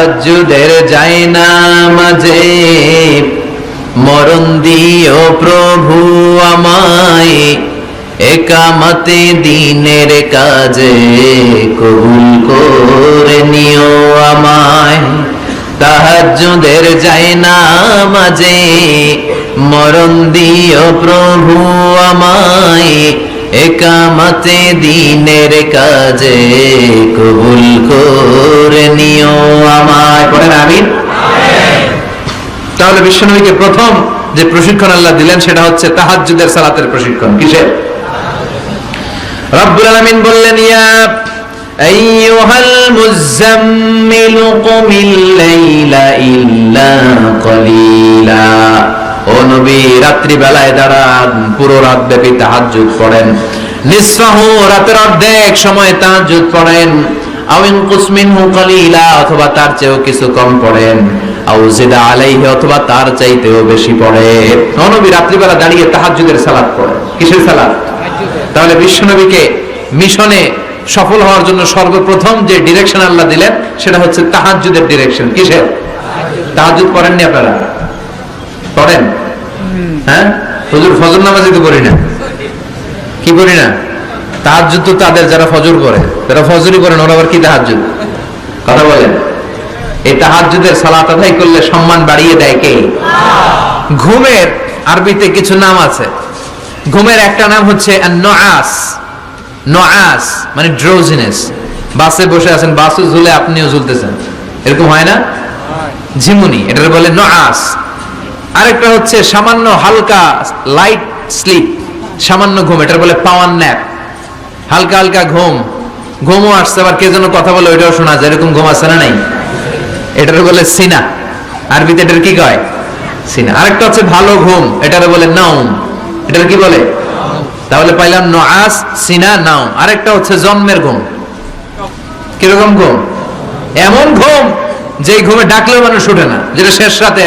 তাহাজ্জুদের জায়নামাজে মরণ দিও প্রভু আমায়, একামতে দিনের কাজে কবুল করে নিও আমায়। তাহাজ্জুদের জায়নামাজে মরণ দিও প্রভু আমায়, একামতে দিনের কাজে কবুল করে নিও আমায়। পড়েন আমিন। তাহলে বিশ্বনবীকে প্রথম যে প্রশিক্ষণ আল্লাহ দিলেন সেটা হচ্ছে তাহাজ্জুদের সালাতের প্রশিক্ষণ। কিসের? রব্বুল আলামিন বললেন, ইয়া আইয়ুহাল মুযাম্মিলু কুমিল লাইলা ইল্লা কলিলা। ও নবী, রাত্রি বেলায় দাঁড়ান, পুরো রাত ব্যাপী তাহাজ্জুদ পড়েন। নিসফাহু, রাতের অর্ধেক সময় তাহাজ্জুদ পড়েন। আও ইনকুস মিনহু কলিলা, অথবা তার চেয়েও কিছু কম পড়েন। আও জিদা আলাইহি, অথবা তার চাইতেও বেশি পড়েন। ও নবী রাত্রিবেলা দাঁড়িয়ে তাহাজ্জুদের সালাত পড়েন। কিসের সালাত? তাহলে বিশ্বনবীকে মিশনে সফল হওয়ার জন্য সর্বপ্রথম যে ডিরেকশন আল্লাহ দিলেন সেটা হচ্ছে তাহাজ্জুদের ডিরেকশন। কিসের? তাহাজ্জুদ পড়েননি আপনারা? পড়েন? হ্যাঁ, হুজুর ফজর নামাজই তো পড়ি না। কি পড়ি না? তাহাজ্জুদ তো তাদের যারা ফজর পড়ে, যারা ফজরই পড়েন ওরা আবার কি তাহাজ্জুদ? কথা বলেন। এই তাহাজ্জুদের সালাত আদায় করলে সম্মান বাড়িয়ে দেয় কে? ঘুমের আরবিতে কিছু নাম আছে। ঘুমের একটা নাম হচ্ছে নুআস। নুআস মানে ড্রোজিনেস। বাসে বসে আছেন, বাসও ঝুলে আপনিও ঝুলতেছেন, এরকম হয় না? ঝিমুনি, এটার বলে নুআস। আরেকটা হচ্ছে সামান্য হালকা লাইট স্লিপ, সামান্য ঘুম, এটার বলে পাওয়ার ন্যাপ। হালকা হালকা ঘুম, ঘুমও আসছে, আবার কে যেন কথা বলে ওইটাও শোনা যায়, এরকম ঘুম আছে না নাই? এটার বলে সিনা। আরবিতে এটার কি কয়? সিনা। আরেকটা হচ্ছে ভালো ঘুম, এটার বলে নাউম। এটার কি বলে? তাহলে পাইলাম নুআস, সিনা, নাউম। আরেকটা হচ্ছে জন্মের ঘুম। কিরকম ঘুম? এমন ঘুম যে ঘুমে ডাকলেও মানুষ উঠে না, যেটা শেষ রাতে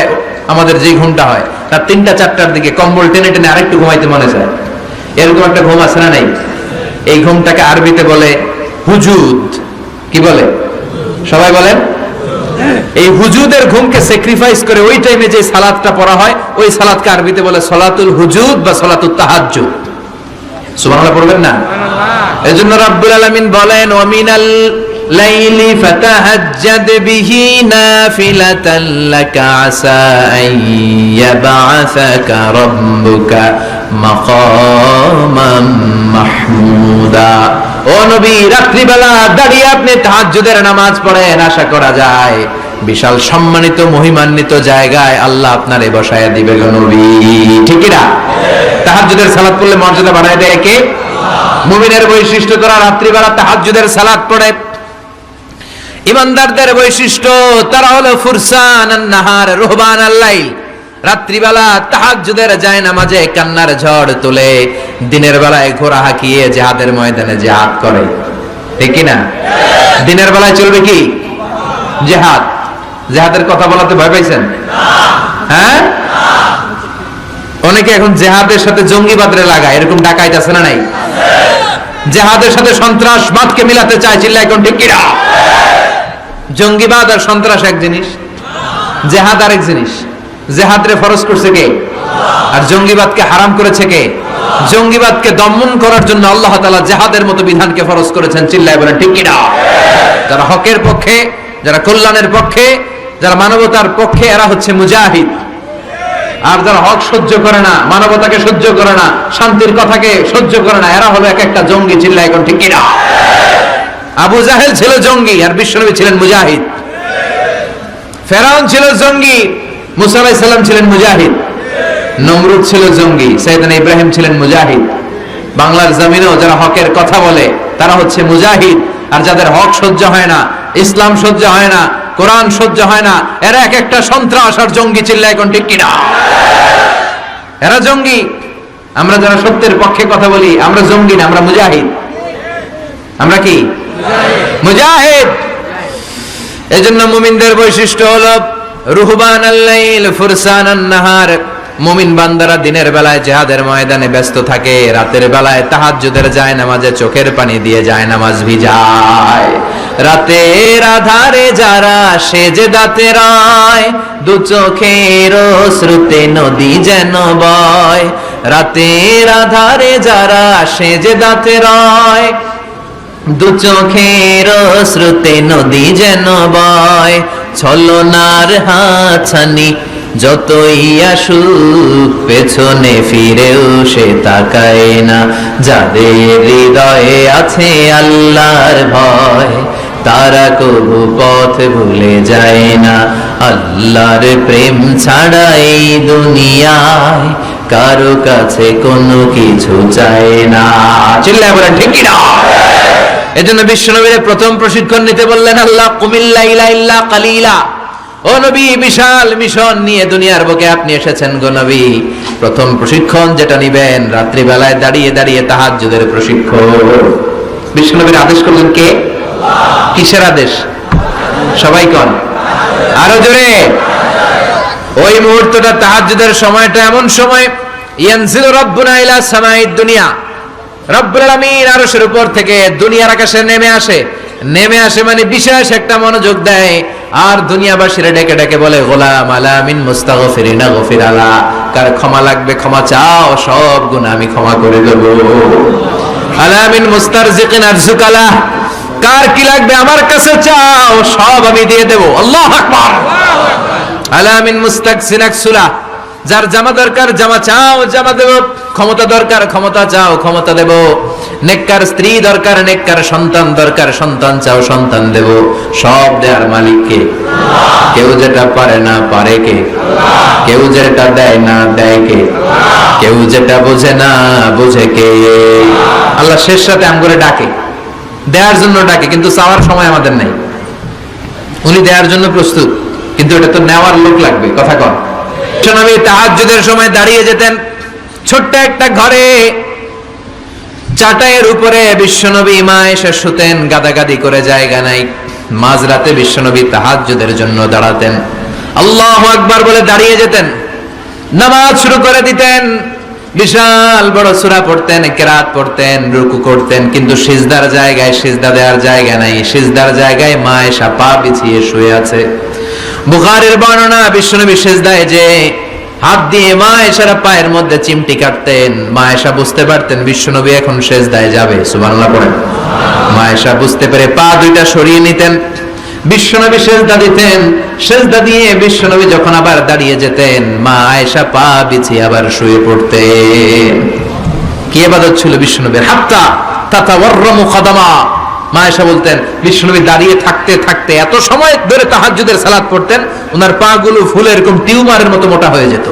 আমাদের যে ঘুমটা হয় তার 3টা-4টার দিকে কম্বল টেনে টেনে আরেকটু ঘুমাইতে মনে চায়, এরকম একটা ঘুম আছে না নাই? এই ঘুমটাকে আরবিতে বলে হুজুদ। কি বলে? সবাই বলেন। এই হুজুদের ঘুমকে স্যাক্রিফাইস করে ওই টাইমে যে সালাতটা পড়া হয় ওই সালাতকে আরবিতে বলে সলাতুল হুজুদ বা সলাতুত তাহাজ্জুদ। সুবহানাল্লাহ পড়বেন না? এজন্য রাব্বুল আলামিন বলেন, ওয়া মিনাল লাইলি ফাতাহাজ্জাদ বিহি নাফিলাতান লাকা আসা আন ইয়াবআসাকা রাব্বুকা মাকামান মাহমুদা। ও নবী, রাত্রিবেলা দাঁড়িয়ে আপনি তাহাজ্জুদের নামাজ পড়েন, আশা করা যায় বিশাল সম্মানিত মহিমান্বিত জায়গায় আল্লাহ আপনারে বসায়া দিবে গো নবী। ঠিক না? তাহাজ্জুদের সালাত পড়লে মর্যাদা বাড়ায় দেয় কে? মুমিনের বৈশিষ্ট্য তারা রাত্রিবেলা তাহাজ্জুদের সালাত পড়ে। ইমানদারদের বৈশিষ্ট্য তারা হলো ফুরসানান নাহার রুহবানাল লাইল। রাত্রিবেলা তাহাজ্জুদের জায়নামাজে কান্নার ঝড় তুলে দিনের বেলায় ঘোড়া হাঁকিয়ে জিহাদের ময়দানে জিহাদ করে। ঠিক কি না? দিনের বেলায় চলবে কি? জিহাদ। জিহাদের কথা বলাতে ভয় পাইছেন? হ্যাঁ, অনেকে এখন জিহাদের সাথে জঙ্গিবাদরে লাগায়, এরকম ডাকাইত আছে না নাই? জিহাদের সাথে সন্ত্রাসবাদকে মিলাতে চায়, চিল্লা এখন ঠিক কিনা? জঙ্গিবাদ আর সন্ত্রাস এক জিনিস, জিহাদ আরেক জিনিস। জিহাদরে ফরজ করছে কে? আর জঙ্গিবাদকে হারাম করেছে কে? জঙ্গিবাদকে দমন করার জন্য আল্লাহ তাআলা জিহাদের মতো বিধানকে ফরজ করেছেন, চিল্লায় বলেন ঠিক কিনা? যারা হকের পক্ষে, যারা কল্যাণের পক্ষে, যারা মানবতার পক্ষে, এরা হচ্ছে মুজাহিদ। আর যারা হক সহ্য করে না, মানবতাকে সহ্য করে না, শান্তির কথাকে সহ্য করে না, এরা হলো এক একটা জঙ্গি, চিল্লায় এখন ঠিক কিনা? আবু জাহেল ছিল জঙ্গি আর বিশ্বনবী ছিলেন মুজাহিদ। ফেরাউন ছিল জঙ্গি, মুসা আলাইহিস সালাম ছিলেন মুজাহিদ। নমরুদ ছিল জঙ্গি, সাইয়েদনা ইব্রাহিম ছিলেন মুজাহিদ। বাংলার জমিনেও যারা হকের কথা বলে তারা হচ্ছে মুজাহিদ। আর যাদের হক সহ্য হয় না, ইসলাম সহ্য হয় না, কোরআন সহ্য হয় না, এরা এক একটা সন্ত্রাস আর জঙ্গি, চিল্লায় এখন ঠিক কিনা? এরা জঙ্গি। আমরা যারা সত্যের পক্ষে কথা বলি আমরা জঙ্গি না, আমরা মুজাহিদ। আমরা কি? মুজাহিদ। এজন্য মুমিনদের বৈশিষ্ট্য হলো রুহবানাল লাইল ফুরসানান নাহার। মুমিন বান্দারা দিনের বেলায় জিহাদের ময়দানে ব্যস্ত থাকে, রাতের বেলায় তাহাজ্জুদের যায় নামাজে চোখের পানি দিয়ে যায় নামাজ ভিজায়। রাতের আধারে যারা সেজদাতে রয়, দু চোখের শ্রুতে নদী যেন বয়। রাতের আধারে যারা সেজদাতে রয়, দু চোখের শ্রুতে নদী যেন বয়। ছলনার হাতছানি যতই আসুক, পেছনে ফিরেও সে তাকায় না। যাদের হৃদয়ে আছে আল্লাহর ভয়, তারা কবু পথ ভুলে যায় না। আল্লাহর প্রেম ছাড়া এই দুনিয়ায় কারো কাছে কোনো কিছু চায় না। চিল্লায় বলেন ঠিক কি না? এজন্য বিশ্বনবীর প্রথম প্রশিক্ষণ নিতে বললেন আল্লাহ, কুমিল লাইলা ইল্লা কালিলা। ও নবী, বিশাল মিশন নিয়ে দুনিয়ার বুকে আপনি এসেছেন গো নবী। প্রথম প্রশিক্ষণ যেটা নিবেন, রাত্রি বেলায় দাঁড়িয়ে দাঁড়িয়ে তাহাজ্জুদের প্রশিক্ষণ। বিশ্বনবীর আদেশ করলেন কে? কিসের আদেশ? সবাই কোন, আরো জোরে। ওই মুহূর্তটা তাহাজ্জুদের সময়টা এমন সময়, ইয়ানজিলু রাব্বুনা ইলা সামাইদ দুনিয়া, রব্বুল আলামিন আরশের উপর থেকে দুনিয়ার আকাশে নেমে আসে। নেমে আসে মানে বিশেষ একটা মনোযোগ দেয়, আর দুনিয়াবাসীরা ডেকে ডেকে বলে, গোলাম আলা মিন মুস্তাগফিরিনা গফির আলা। কার ক্ষমা লাগবে ক্ষমা চাও, সব গুনাহ আমি ক্ষমা করে দেব। আলা মিন মুস্তারজিকিন আরজুকালা, কার কি লাগবে আমার কাছে চাও, সব আমি দিয়ে দেব। আল্লাহু আকবার। আলা মিন মুস্তাকসিন আকসুলা, যার জামা দরকার জামা চাও জামা দেব, ক্ষমতা দরকার ক্ষমতা চাও ক্ষমতা দেব, নেককার স্ত্রী দরকার নেককার সন্তান দরকার সন্তান চাও সন্তান দেব। সব দেয়ার মালিক কে? কেউ যেটা পারে না পারে কে? কেউ যেটা দেয় না দেয় কে? কেউ যেটা বোঝে না বোঝে কে? আল্লাহ শেষ সাথে আমগরে ডাকে, দেওয়ার জন্য ডাকে, কিন্তু চাওয়ার সময় আমাদের নাই। উনি দেওয়ার জন্য প্রস্তুত, কিন্তু এটা তো নেওয়ার লোক লাগবে। কথা কন। নবী তাহাজ্জুদের সময় দাঁড়িয়ে যেতেন ছোট্ট একটা ঘরে, চাটাইয়ের উপরে বিশ্বনবী মা এসে শুতেন, গাদাগাদি করে জায়গা নাই। মাঝরাতে বিশ্বনবী তাহাজ্জুদের জন্য দাঁড়াতেন, আল্লাহু আকবার বলে দাঁড়িয়ে যেতেন, নামাজ শুরু করে দিতেন। বিশাল বড় সূরা পড়তেন, কিরাত পড়তেন, রুকু করতেন, কিন্তু সিজদার জায়গায় সিজদা দেওয়ার জায়গা নাই। সিজদার জায়গায় মা এসে পা বিছিয়ে শুয়ে আছে। বুখারীর বর্ণনা, বিশ্বনবী সিজদায় যে হাত দিয়ে মা এশার পায়ের মধ্যে চিমটি কাটতেন। মা এশা বুঝতে পারতেন বিশ্বনবী এখন সিজদায় যাবে। সুবহানাল্লাহ পড়েন। মা এশা বুঝতে পেরে পা দুইটা সরিয়ে নিতেন, বিশ্বনবী সিজদা দিতেন। সিজদা দিয়ে বিশ্বনবী যখন আবার দাঁড়িয়ে যেতেন, মা আয়েশা পা বিছিয়ে আবার শুয়ে পড়তেন। কি ইবাদত ছিল বিশ্বনবীর! হাত্তা তাতাওয়াররামু কদামা। মা আয়েশা বলতেন বিশ্বনবী দাঁড়িয়ে থাকতে থাকতে এত সময় ধরে তাহাজ্জুদের সালাত পড়তেন, ওনার পা গুলো ফুলে এরকম টিউমারের মতো মোটা হয়ে যেত।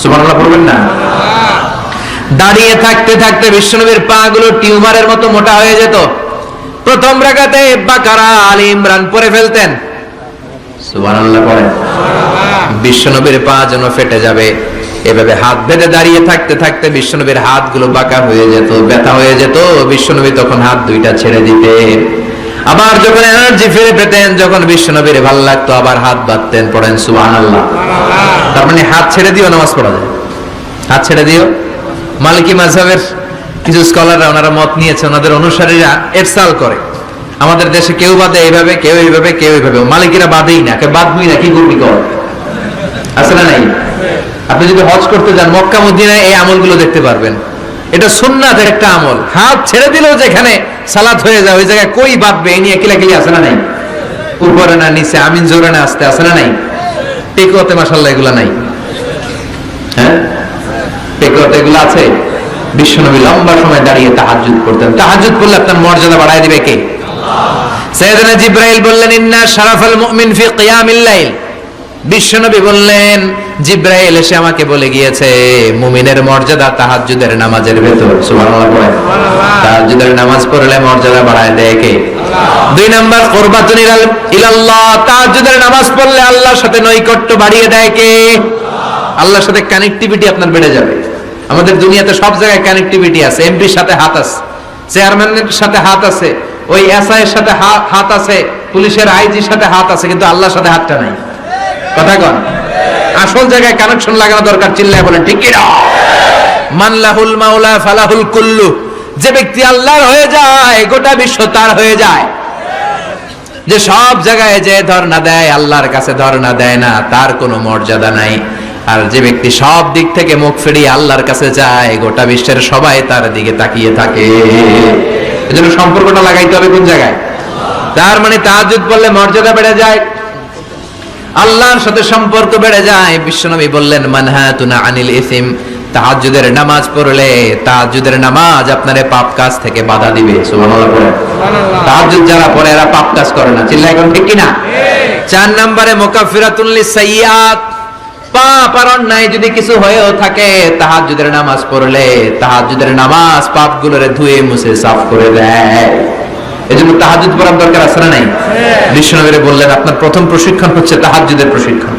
সুবহানাল্লাহ পড়বেন না? দাঁড়িয়ে থাকতে থাকতে বিশ্বনবীর পা গুলো টিউমারের মতো মোটা হয়ে যেত। প্রথম রাকাতে বাকারা আলী ইমরান পড়ে ফেলতেন। সুবহানাল্লাহ পড়েন। বিশ্বনবীর পা যেন ফেটে যাবে, এভাবে হাত বেঁধে দাঁড়িয়ে থাকতে থাকতে বিশ্বনবীর হাতগুলো বাঁকা হয়ে যেত, ব্যথা হয়ে যেত। বিশ্বনবী তখন হাত দুইটা ছেড়ে দিতেন। আবার যখন এনার্জি ফিরে পেতেন, যখন বিশ্বনবীর ভালো লাগতো আবার হাত বাঁধতেন। পড়েন সুবহানাল্লাহ। তার মানে হাত ছেড়ে দিও নামাজ পড়া যায়। হাত ছেড়ে দিও। মালিকি মাযহাবের কিছু স্কলাররা ওনারা মত নিয়েছে, ওনাদের অনুসারীরা এরসাল করে। আমাদের দেশে কেউ বাদে এইভাবে, কেউ এইভাবে, কেউ এইভাবে। মালিকিরা বাদেই না, কে বাদবই না, কি করবি কর। আছে না নাই? আপনি যদি হজ করতে যান মক্কা মদিনায় এই আমলগুলো দেখতে পারবেন। এটা সুন্নাতের একটা আমল। হাত ছেড়ে দিলেও যেখানে সালাত হয়ে যায় ওই জায়গায় কই বাঁধবে এই নিয়ে কিলাকিলি আছে না নাই? উপরে না নিচে, আমিন জোরে না আসতে, আছে না নাই? টেকোতে মাশাআল্লাহ এগুলা নাই। হ্যাঁ, টেকোতে এগুলো আছে। বিশ্বনবী লম্বা সময় দাঁড়িয়ে তাহাজ্জুদ করতেন। তাহাজ্জুদ করলে আপনার মর্যাদা বাড়ায় দিবে কে? সাইয়েদনা জিবরাইল বললেন ইন্না শারাফাল মুমিন ফি কিয়ামিল লাইল। বিশ্বনবী বললেন জিবরাইল এসে আমাকে বলে গিয়েছে মুমিনের মর্যাদা তাহাজ্জুদের নামাজের ভেতর। সুবহানাল্লাহ পড়ে। তাহাজ্জুদের নামাজ পড়লে মর্যাদা বাড়ায় দেয় কে? দুই নাম্বার কুরবাতুন ইলাল্লাহ। তাহাজ্জুদের নামাজ পড়লে আল্লাহর সাথে নৈকট্য বাড়িয়ে দেয় কে? আল্লাহর সাথে কানেক্টিভিটি আপনার বেড়ে যাবে। আমাদের দুনিয়াতে সব জায়গায় কানেক্টিভিটি আছে। এমপির সাথে হাত আছে, চেয়ারম্যানের সাথে হাত আছে, ওই এসআই এর সাথে হাত আছে, পুলিশের আইজির সাথে হাত আছে, কিন্তু আল্লাহর সাথে হাতটা নাই। কথা কন। আসল জায়গায় কানেকশন লাগানো দরকার। চিল্লায় বলেন ঠিক কি না? মান লাহুল মাওলা ফালাহুল কুল্লু, যে ব্যক্তি আল্লাহর হয়ে যায় গোটা বিশ্ব তার হয়ে যায়। যে সব জায়গায় যে ধর্ণা দেয় আল্লাহর কাছে ধর্ণা দেয় না, তার কোনো মর্যাদা নাই। আর যে ব্যক্তি সব দিক থেকে মুখ ফিরিয়ে আল্লাহর কাছে যায় গোটা বিশ্বের সবাই তার দিকে তাকিয়ে থাকে। এজন্য সম্পর্কটা লাগাইতে হবে কোন জায়গায়? তার মানে তাহাজ্জুদ পড়লে মর্যাদা বেড়ে যায়, আল্লাহর সাথে সম্পর্ক বেড়ে যায়। বিশ্বনবী বললেন মানহাতুনা আনিল ইসিম, তাহাজ্জুদের নামাজ পড়লে তাহাজ্জুদের নামাজ আপনারে পাপ কাজ থেকে বাধা দিবে। সুবহানাল্লাহ পড়ে। তাহাজ্জুদ যারা পড়ে এরা পাপ কাজ করে না। চিল্লায় এখন ঠিক কি না? 4 নম্বরে মুকাফফিরাতুল লিসাইয়্যাত, পাপ আর অন্যায় যদি কিছু হয়েও থাকে তাহাজ্জুদের নামাজ পড়লে তাহাজ্জুদের নামাজ পাপগুলোরে ধুয়ে মুছে সাফ করে দেয়। এজন্য তাহাজ্জুদ পড়ার দরকার আছে না নাই? বিশ্বনবী বললেন আপনার প্রথম প্রশিক্ষণ হচ্ছে তাহাজ্জুদের প্রশিক্ষণ।